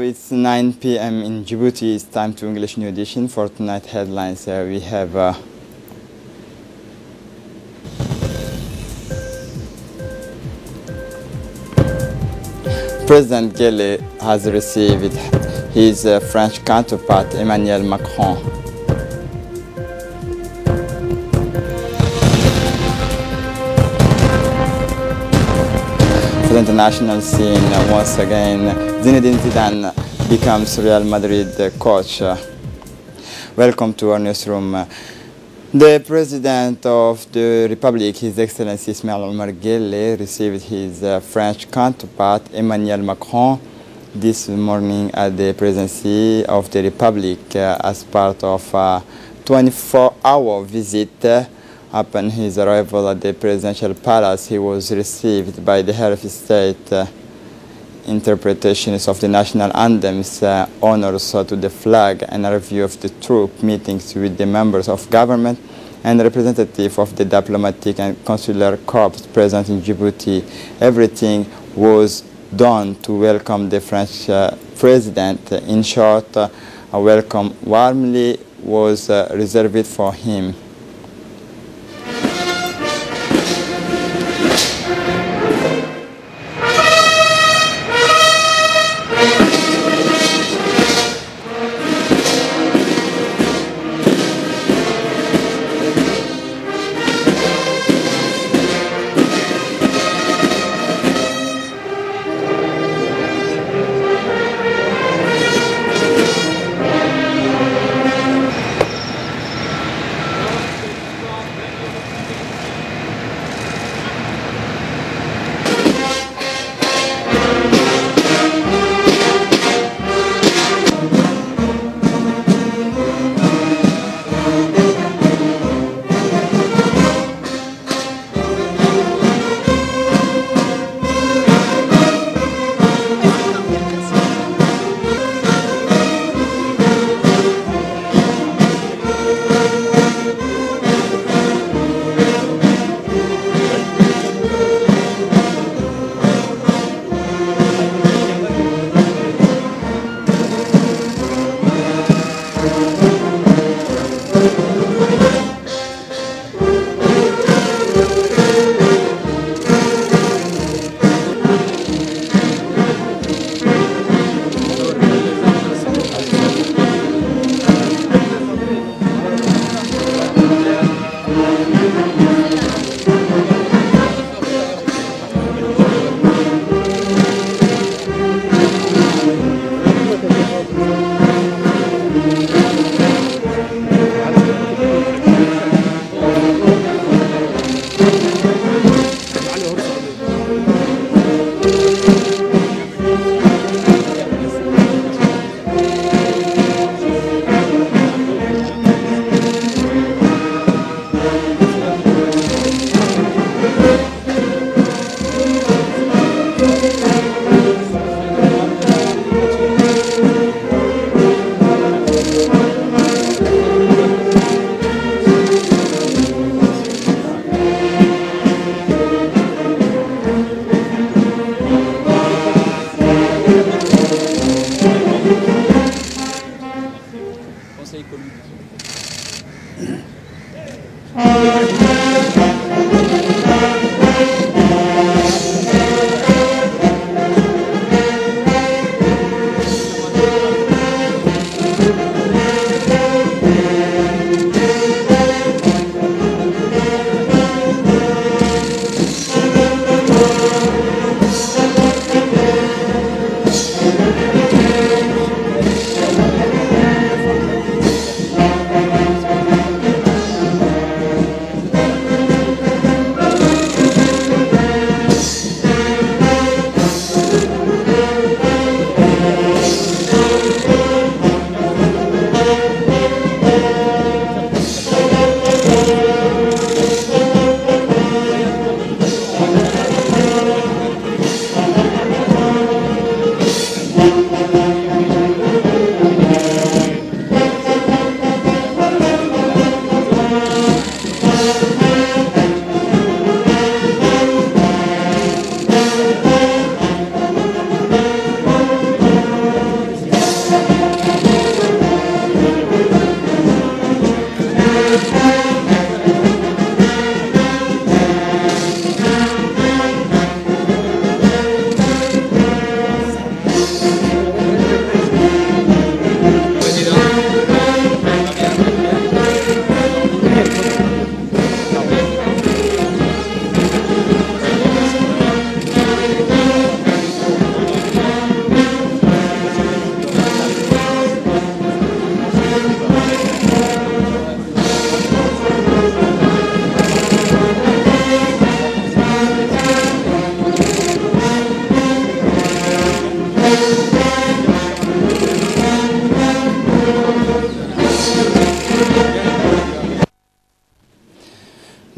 it's 9 p.m. in Djibouti. It's time to English New Edition. For tonight headlines, we have President Anglais has received his French counterpart Emmanuel Macron. For the international scene, once again, Zinedine Zidane becomes Real Madrid coach. Welcome to our newsroom. The President of the Republic, His Excellency Ismail Omar Guelleh, received his French counterpart Emmanuel Macron this morning at the Presidency of the Republic as part of a 24-hour visit. Upon his arrival at the Presidential Palace, he was received by the Head of State, interpretations of the national anthems, honors to the flag, and a review of the troop, meetings with the members of government and representatives of the diplomatic and consular corps present in Djibouti. Everything was done to welcome the French president. In short, a welcome warmly was reserved for him.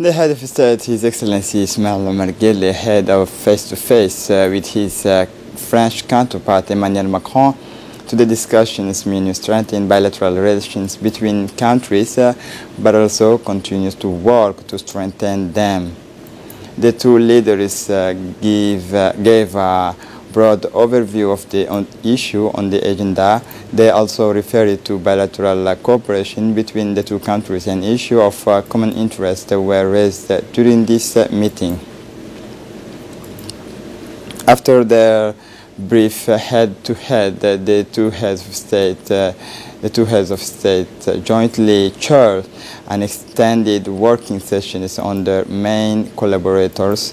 The head of state, His Excellency Ismail Omar Guelleh, had a face-to-face with his French counterpart Emmanuel Macron. To the discussions mean strengthen bilateral relations between countries, but also continues to work to strengthen them. The two leaders gave a broad overview of the issue on the agenda. They also referred to bilateral cooperation between the two countries, and issues of common interest were raised during this meeting. After their brief head-to-head, the two heads of state jointly chaired an extended working sessions on their main collaborators.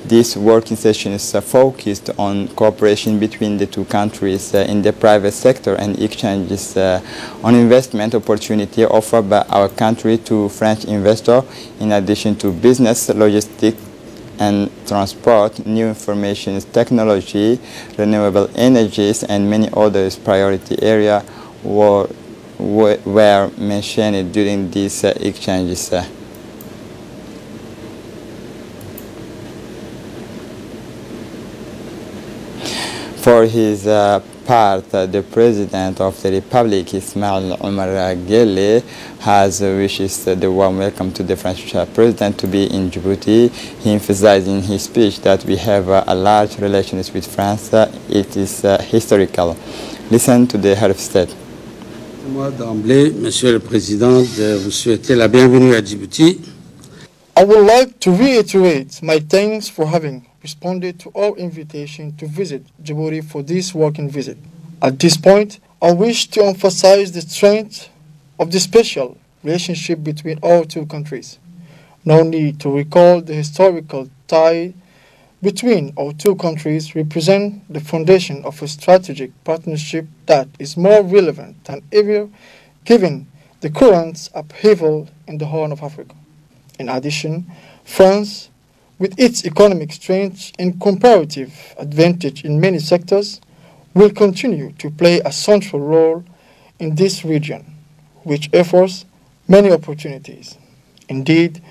This working session is focused on cooperation between the two countries in the private sector and exchanges on investment opportunity offered by our country to French investors, in addition to business, logistics, and transport, new information technology, renewable energies, and many others priority areas were mentioned during these exchanges. For his part, the President of the Republic, Ismail Omar Guelleh, has wishes the warm welcome to the French President to be in Djibouti. He emphasized in his speech that we have a large relations with France. It is historical. Listen to the head of state. Moi d'emblée, Monsieur le Président, de vous souhaiter la bienvenue à Djibouti. I would like to reiterate my thanks for having responded to our invitation to visit Djibouti for this working visit. At this point, I wish to emphasize the strength of the special relationship between our two countries. No need to recall the historical tie between our two countries represent the foundation of a strategic partnership that is more relevant than ever given the current upheaval in the Horn of Africa. In addition, France, with its economic strength and comparative advantage in many sectors, will continue to play a central role in this region, which offers many opportunities. Indeed,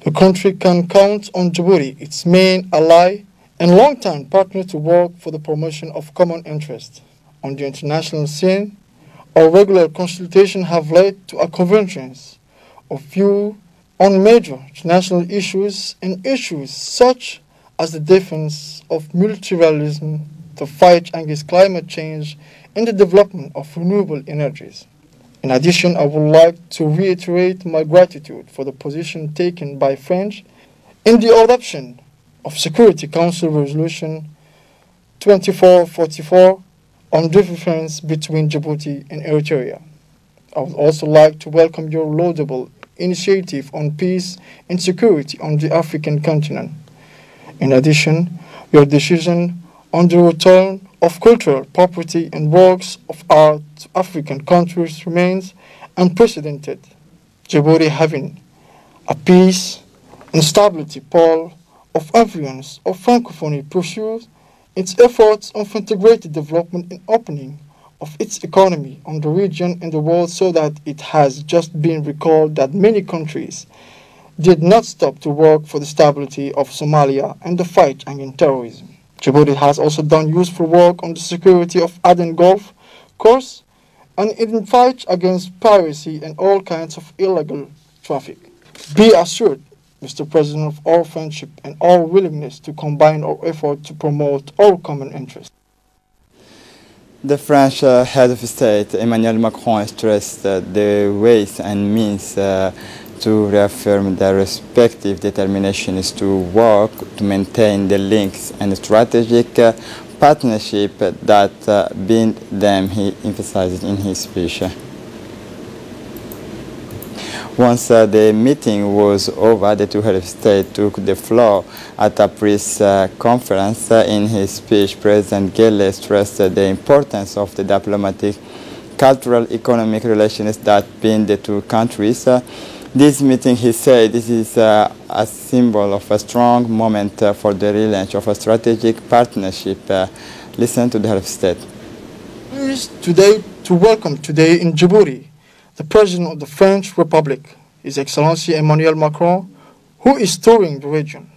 the country can count on Djibouti, its main ally and long-term partner, to work for the promotion of common interests. On the international scene, our regular consultations have led to a convergence of view on major international issues and issues such as the defense of multilateralism, the fight against climate change, and the development of renewable energies. In addition, I would like to reiterate my gratitude for the position taken by France in the adoption of Security Council Resolution 2444 on the difference between Djibouti and Eritrea. I would also like to welcome your laudable initiative on peace and security on the African continent. In addition, your decision on the return of cultural property and works of art to African countries remains unprecedented. Djibouti, having a peace and stability pole of influence of Francophonie, pursues its efforts of integrated development and opening of its economy on the region and the world, so that it has just been recalled that many countries did not stop to work for the stability of Somalia and the fight against terrorism. Djibouti has also done useful work on the security of Aden Gulf coast and in the fight against piracy and all kinds of illegal traffic. Be assured, Mr. President, of our friendship and our willingness to combine our effort to promote our common interests. The French head of state, Emmanuel Macron, stressed the ways and means to reaffirm their respective determinations to work to maintain the links and strategic partnership that bind them, he emphasized in his speech. Once the meeting was over, the two heads of state took the floor at a press conference. In his speech, President Guelleh stressed the importance of the diplomatic, cultural, economic relations that bind the two countries. This meeting, he said, this is a symbol of a strong moment for the relaunch of a strategic partnership. Listen to the head of state. Pleased today to welcome today in Djibouti the President of the French Republic, His Excellency Emmanuel Macron, who is touring the region.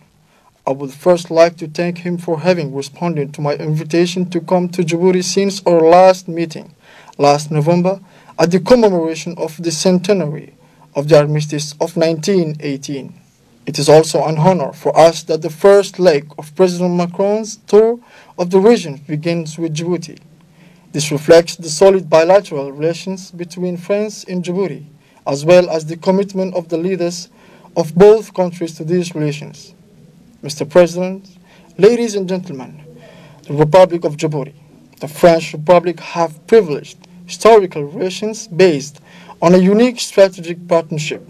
I would first like to thank him for having responded to my invitation to come to Djibouti since our last meeting last November at the commemoration of the centenary of the armistice of 1918. It is also an honor for us that the first leg of President Macron's tour of the region begins with Djibouti. This reflects the solid bilateral relations between France and Djibouti, as well as the commitment of the leaders of both countries to these relations. Mr. President, ladies and gentlemen, the Republic of Djibouti, the French Republic have privileged historical relations based on a unique strategic partnership.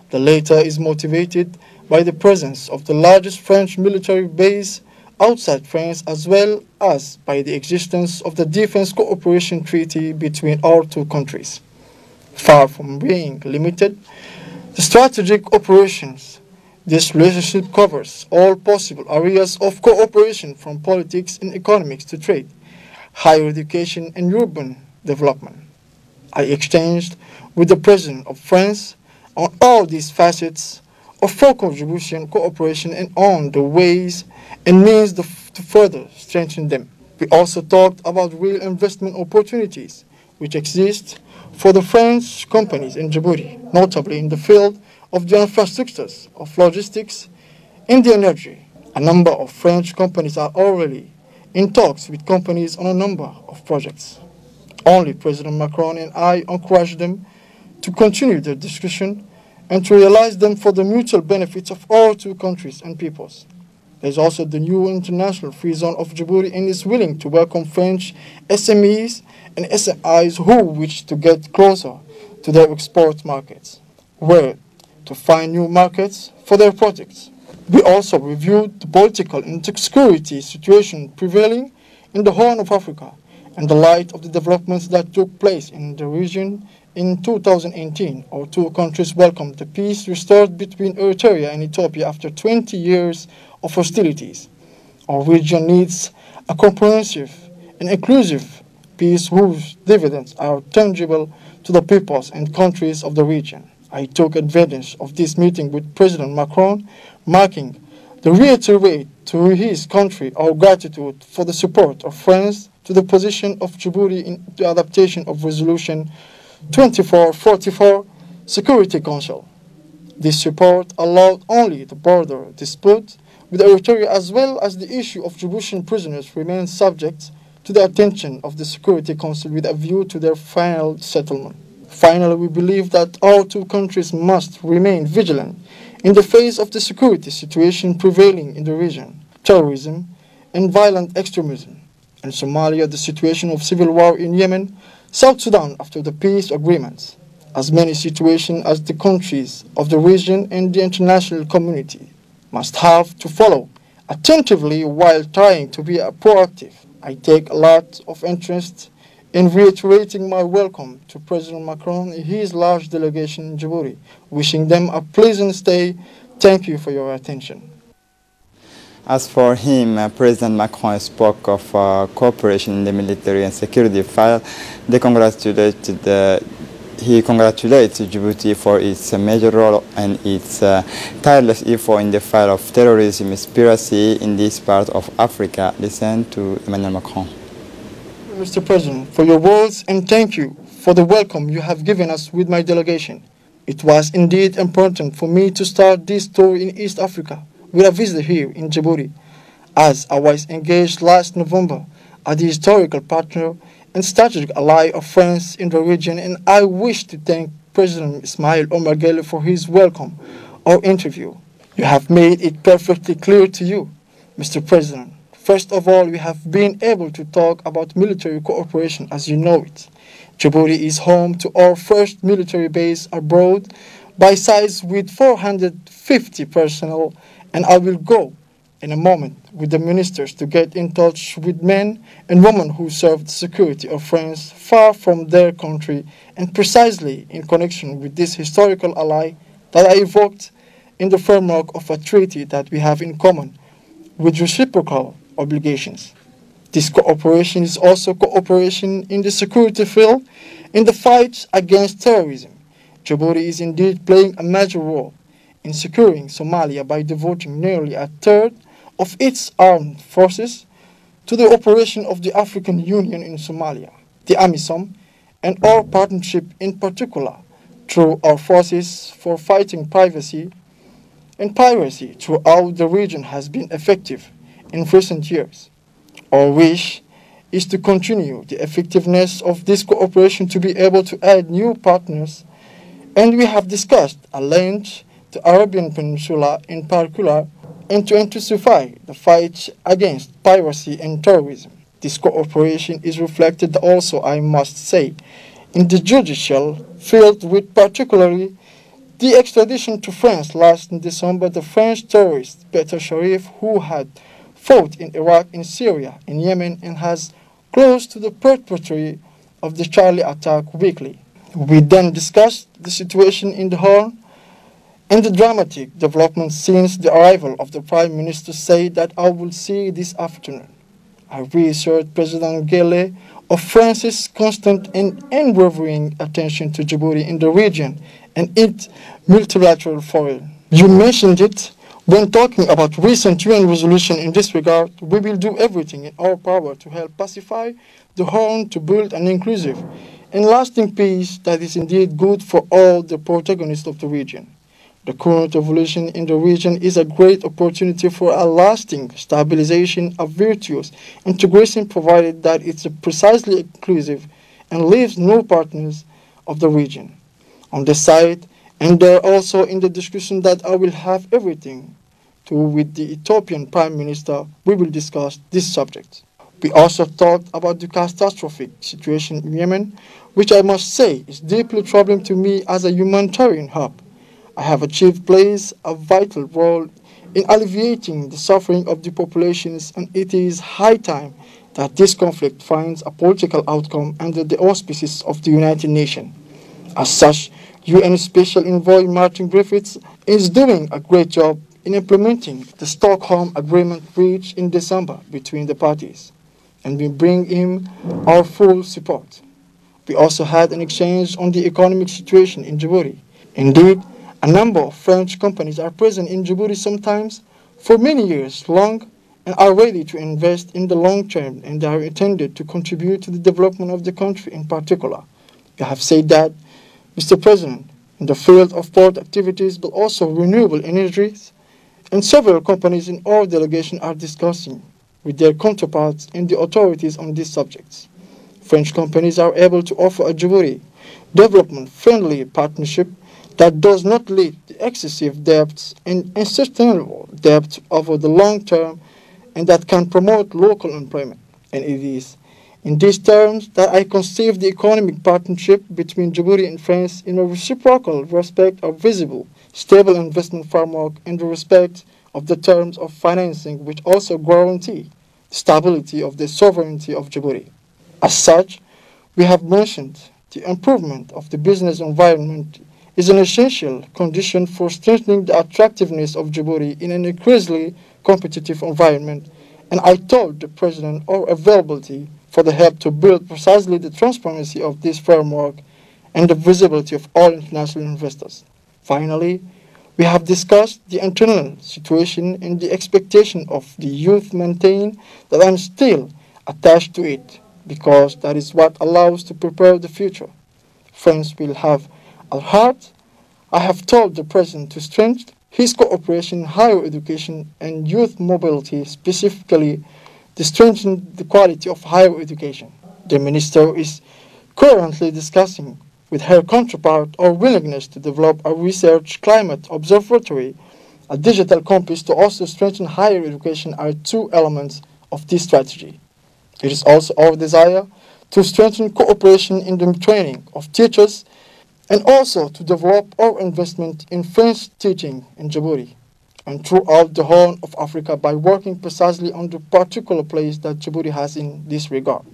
The latter is motivated by the presence of the largest French military base outside France, as well as by the existence of the Defense Cooperation Treaty between our two countries. Far from being limited to strategic operations, this relationship covers all possible areas of cooperation, from politics and economics to trade, higher education and urban development. I exchanged with the President of France on all these facets of Franco-Djiboutian cooperation and on the ways and means to further strengthen them. We also talked about real investment opportunities which exist for the French companies in Djibouti, notably in the field of the infrastructures, of logistics, and the energy. A number of French companies are already in talks with companies on a number of projects. Only President Macron and I encourage them to continue their discussion and to realize them for the mutual benefits of all two countries and peoples. There is also the new international free zone of Djibouti and is willing to welcome French SMEs and SMIs who wish to get closer to their export markets, where to find new markets for their products. We also reviewed the political and security situation prevailing in the Horn of Africa in the light of the developments that took place in the region in 2018. Our two countries welcomed the peace restored between Eritrea and Ethiopia after 20 years of hostilities. Our region needs a comprehensive and inclusive peace whose dividends are tangible to the peoples and countries of the region. I took advantage of this meeting with President Macron, marking the reiterate to his country our gratitude for the support of France to the position of Djibouti in the adaptation of Resolution 2444 Security Council. This support allowed only the border dispute with Eritrea as well as the issue of Djiboutian prisoners remain subject to the attention of the Security Council with a view to their final settlement. Finally, we believe that our two countries must remain vigilant in the face of the security situation prevailing in the region, terrorism and violent extremism. In Somalia, the situation of civil war in Yemen, South Sudan after the peace agreements, as many situations as the countries of the region and the international community must have to follow attentively while trying to be proactive. I take a lot of interest in reiterating my welcome to President Macron and his large delegation in Djibouti, wishing them a pleasant stay. Thank you for your attention. As for him, President Macron spoke of cooperation in the military and security file. He congratulates Djibouti for its major role and its tireless effort in the fight of terrorism and piracy in this part of Africa. Listen to Emmanuel Macron. Mr. President, for your words, and thank you for the welcome you have given us with my delegation. It was indeed important for me to start this tour in East Africa with a visit here in Djibouti, as I was engaged last November as the historical partner and strategic ally of France in the region, and I wish to thank President Ismail Omar Guelleh for his welcome or interview. You have made it perfectly clear to you, Mr. President. First of all, we have been able to talk about military cooperation as you know it. Djibouti is home to our first military base abroad by size with 450 personnel, and I will go in a moment with the ministers to get in touch with men and women who serve the security of France far from their country, and precisely in connection with this historical ally that I evoked in the framework of a treaty that we have in common with reciprocal obligations. This cooperation is also cooperation in the security field in the fight against terrorism. Djibouti is indeed playing a major role in securing Somalia by devoting nearly a third of its armed forces to the operation of the African Union in Somalia, the AMISOM, and our partnership in particular through our forces for fighting piracy throughout the region has been effective in recent years. Our wish is to continue the effectiveness of this cooperation to be able to add new partners, and we have discussed a link to Arabian Peninsula in particular and to intensify the fight against piracy and terrorism. This cooperation is reflected also, I must say, in the judicial field, with particularly the extradition to France last December the French terrorist Peter Sharif, who had fought in Iraq, in Syria, in Yemen, and has close to the perpetrator of the Charlie attack weekly. We then discussed the situation in the Horn and the dramatic developments since the arrival of the Prime Minister said that I will see this afternoon. I reassured President Anglais of France's constant and unwavering attention to Djibouti in the region and its multilateral forum. You mentioned it when talking about recent UN resolution in this regard. We will do everything in our power to help pacify the Horn, to build an inclusive and lasting peace that is indeed good for all the protagonists of the region. The current evolution in the region is a great opportunity for a lasting stabilization of virtuous integration, provided that it's precisely inclusive and leaves no partners of the region on the side. And there also in the discussion that I will have everything to with the Ethiopian Prime Minister, we will discuss this subject. We also talked about the catastrophic situation in Yemen, which I must say is deeply troubling to me as a humanitarian hub. I have achieved plays a vital role in alleviating the suffering of the populations, and it is high time that this conflict finds a political outcome under the auspices of the United Nations. As such, UN Special Envoy Martin Griffiths is doing a great job in implementing the Stockholm Agreement reached in December between the parties, and we bring him our full support. We also had an exchange on the economic situation in Djibouti. Indeed, a number of French companies are present in Djibouti sometimes for many years long and are ready to invest in the long term, and they are intended to contribute to the development of the country in particular. We have said that, Mr. President, in the field of port activities but also renewable energies, and several companies in our delegation are discussing with their counterparts and the authorities on these subjects. French companies are able to offer a Djibouti development-friendly partnership that does not lead to excessive debts and unsustainable debt over the long term, and that can promote local employment. And it is in these terms that I conceive the economic partnership between Djibouti and France in a reciprocal respect of visible, stable investment framework and the respect of the terms of financing, which also guarantee the stability of the sovereignty of Djibouti. As such, we have mentioned the improvement of the business environment is an essential condition for strengthening the attractiveness of Djibouti in an increasingly competitive environment, and I told the President our availability for the help to build precisely the transparency of this framework and the visibility of all international investors. Finally, we have discussed the internal situation and the expectation of the youth maintain that I'm still attached to it, because that is what allows to prepare the future. France will have at heart, I have told the President to strengthen his cooperation in higher education and youth mobility, specifically to strengthen the quality of higher education. The Minister is currently discussing with her counterpart our willingness to develop a research climate observatory. A digital campus to also strengthen higher education are two elements of this strategy. It is also our desire to strengthen cooperation in the training of teachers and also to develop our investment in French teaching in Djibouti and throughout the Horn of Africa by working precisely on the particular place that Djibouti has in this regard.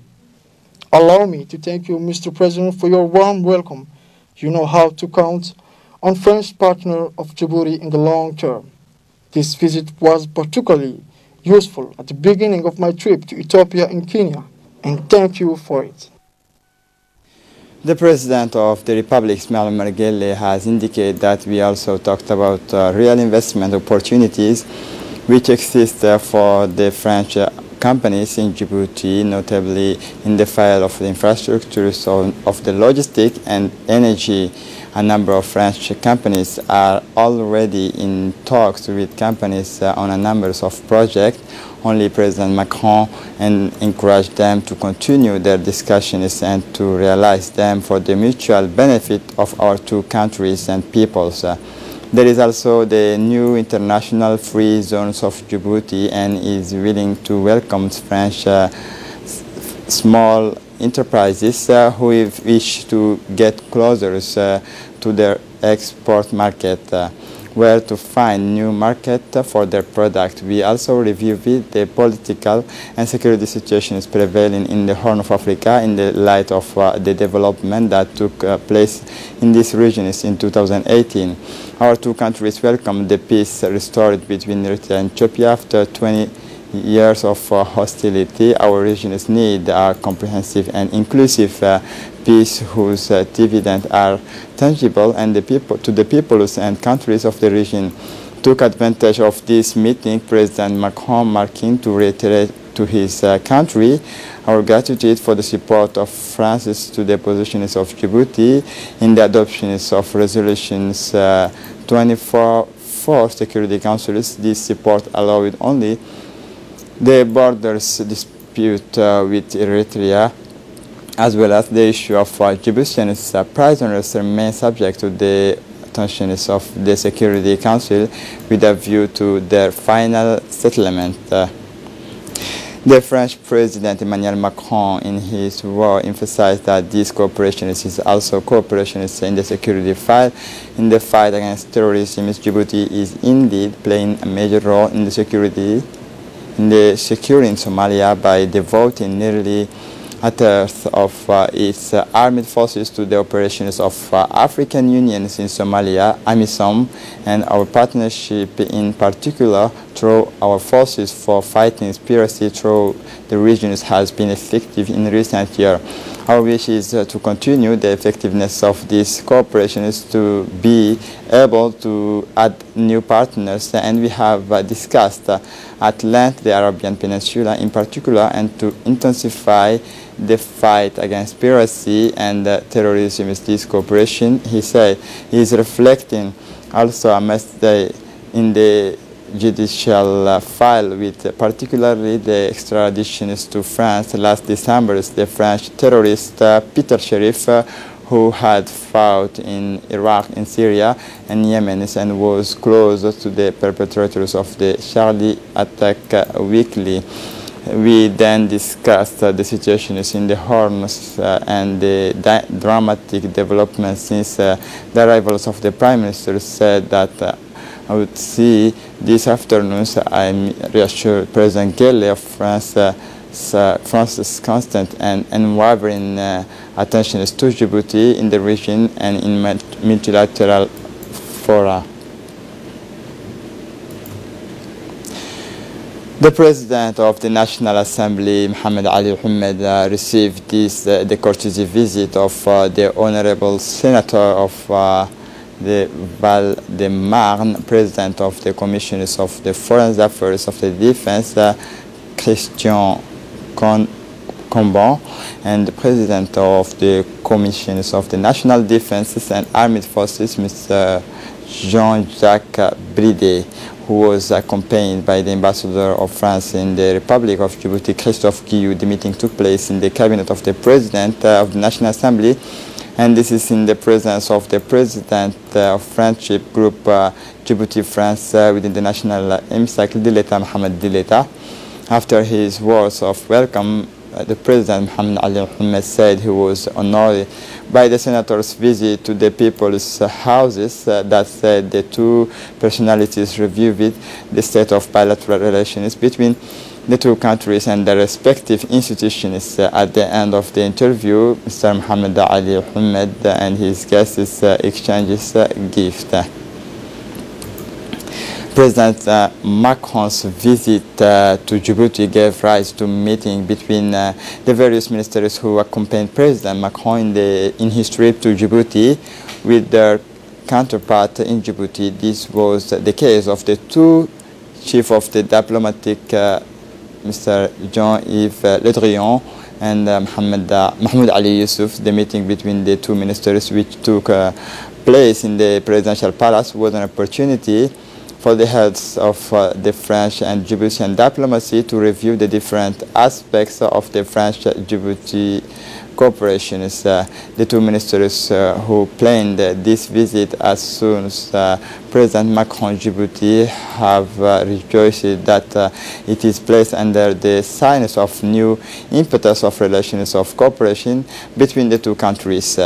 Allow me to thank you, Mr. President, for your warm welcome. You know how to count on French partner of Djibouti in the long term. This visit was particularly useful at the beginning of my trip to Ethiopia and Kenya, and thank you for it. The President of the Republic, Ismail Omar Guelleh, has indicated that we also talked about real investment opportunities which exist for the French companies in Djibouti, notably in the field of the infrastructures of the logistic and energy. A number of French companies are already in talks with companies on a number of projects. Only President Macron encouraged them to continue their discussions and to realize them for the mutual benefit of our two countries and peoples. There is also the new international free zones of Djibouti and is willing to welcome French small enterprises who wish to get closer to their export market, where to find new market for their product. We also reviewed the political and security situations prevailing in the Horn of Africa in the light of the development that took place in these regions in 2018. Our two countries welcomed the peace restored between Eritrea and Ethiopia after 20 years of hostility. Our regions need a comprehensive and inclusive peace whose dividends are tangible, and to the peoples and countries of the region took advantage of this meeting. President Macron marking to reiterate to his country our gratitude for the support of France to the positions of Djibouti in the adoptions of resolutions 24 Security Councils. This support allowed only the borders dispute with Eritrea, as well as the issue of Djiboutian prisoners remain subject to the attentions of the Security Council with a view to their final settlement. The French President Emmanuel Macron, in his word, emphasized that this cooperation is also cooperation in the security fight. In the fight against terrorism, Djibouti is indeed playing a major role in the securing Somalia by devoting nearly a third of its armed forces to the operations of African Union in Somalia, AMISOM, and our partnership in particular through our forces for fighting piracy through the regions has been effective in recent years. Our wish is to continue the effectiveness of this cooperation is to be able to add new partners, and we have discussed at length the Arabian Peninsula in particular, and to intensify the fight against piracy and terrorism. This cooperation, he said, is reflecting also in the judicial file, with particularly the extraditions to France last December. The French terrorist Peter Sherif, who had fought in Iraq, in Syria, and Yemen, and was close to the perpetrators of the Charlie attack weekly. We then discussed the situations in the Horns and the dramatic developments since the arrivals of the Prime Minister. Said that I would see this afternoon. I reassured President Guelleh of France's constant and unwavering attention to Djibouti in the region and in multilateral fora. The President of the National Assembly, Mohamed Ali Ahmed, received the courtesy visit of the Honorable Senator of the Val-de-Marne, President of the Commissioners of the Foreign Affairs of the Defense, Christian Combon, and the President of the Commissioners of the National Defense and Armed Forces, Mr. Jean-Jacques Bridet, who was accompanied by the Ambassador of France in the Republic of Djibouti, Christophe Guillou. The meeting took place in the cabinet of the President of the National Assembly, and this is in the presence of the President of Friendship Group Djibouti-France within the National Hemicycle, Dileta Mohamed Dileta. After his words of welcome, the President Mohamed Ali Ahmed said he was honored by the Senator's visit to the people's houses, that said the two personalities reviewed the state of bilateral relations between the two countries and their respective institutions. At the end of the interview, Mr. Mohamed Ali Ahmed and his guests exchanged gifts. President Macron's visit to Djibouti gave rise to a meeting between the various ministers who accompanied President Macron in his trip to Djibouti with their counterpart in Djibouti. This was the case of the two chiefs of the diplomatic, Mr. Jean-Yves Le Drian and Mahmoud Ali Yusuf. The meeting between the two ministers, which took place in the presidential palace, was an opportunity for the heads of the French and Djiboutian diplomacy to review the different aspects of the French-Djibouti cooperation. The two ministers who planned this visit as soon as President Macron Djibouti have rejoiced that it is placed under the signs of new impetus of relations of cooperation between the two countries.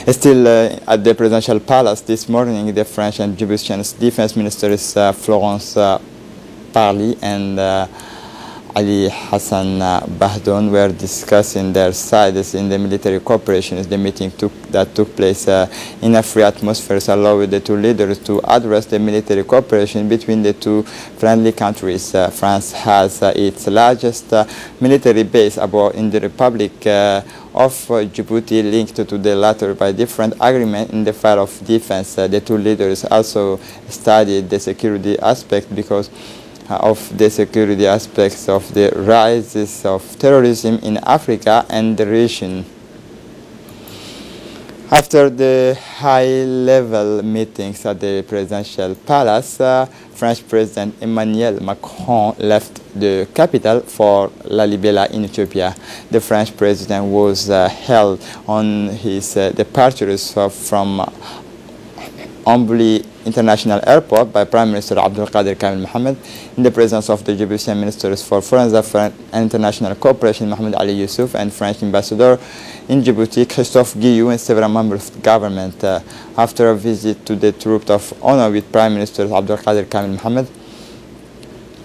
Still at the presidential palace this morning, the French and Djiboutian defense ministers Florence Parly and Ali Hassan Bahdoun were discussing their sides in the military cooperation. The meeting took place in a free atmosphere, allowed the two leaders to address the military cooperation between the two friendly countries. France has its largest military base in the Republic of Djibouti, linked to the latter by different agreements in the field of defense. The two leaders also studied the security aspect because of the security aspects of the rises of terrorism in Africa and the region. After the high-level meetings at the presidential palace, French President Emmanuel Macron left the capital for Lalibela in Ethiopia. The French president was held on his departures from Anglais International Airport by Prime Minister Abdul Qadir Kamil Mohammed in the presence of the Djiboutian Ministers for Foreign Affairs and International Cooperation Mahmoud Ali Yusuf and French Ambassador in Djibouti Christophe Guillou and several members of the government. After a visit to the troops of honor with Prime Minister Abdul Qadir Kamil Mohammed,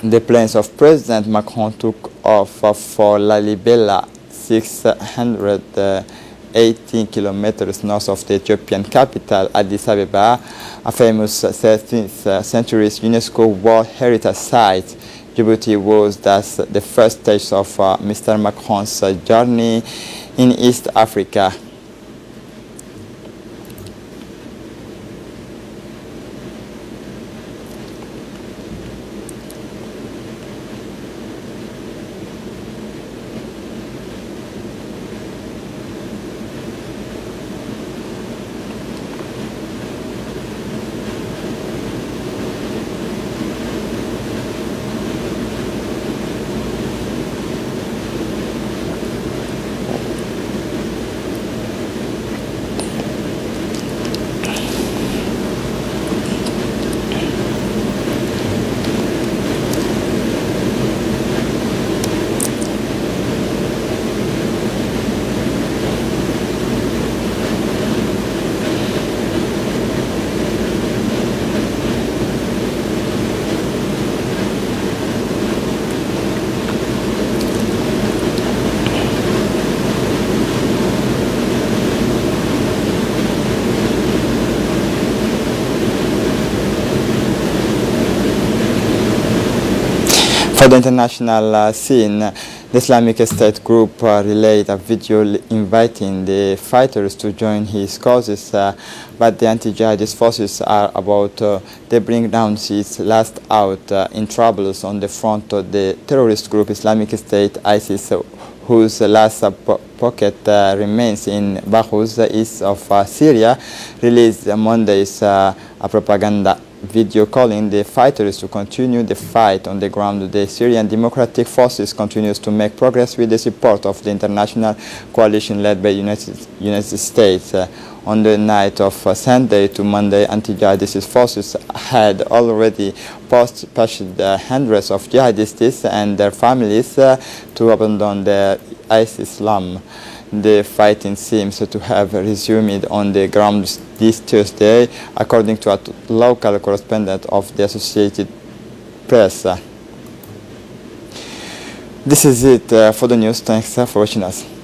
the planes of President Macron took off for Lalibela, 618 kilometers north of the Ethiopian capital, Addis Ababa, a famous 13th century UNESCO World Heritage Site. Djibouti was thus the first stage of Mr. Macron's journey in East Africa. For the international scene, the Islamic State group relayed a video inviting the fighters to join his causes, but the anti-jihadist forces are about to bring down its last out in troubles on the front of the terrorist group Islamic State ISIS, whose last pocket remains in Bahus, east of Syria, released Monday's a propaganda video calling the fighters to continue the fight on the ground. The Syrian Democratic Forces continues to make progress with the support of the international coalition led by United States. On the night of Sunday to Monday, anti-jihadist forces had already pushed hundreds of jihadists and their families to abandon their Islam. The fighting seems to have resumed on the ground this Tuesday, according to a local correspondent of the Associated Press. This is it for the news. Thanks for watching us.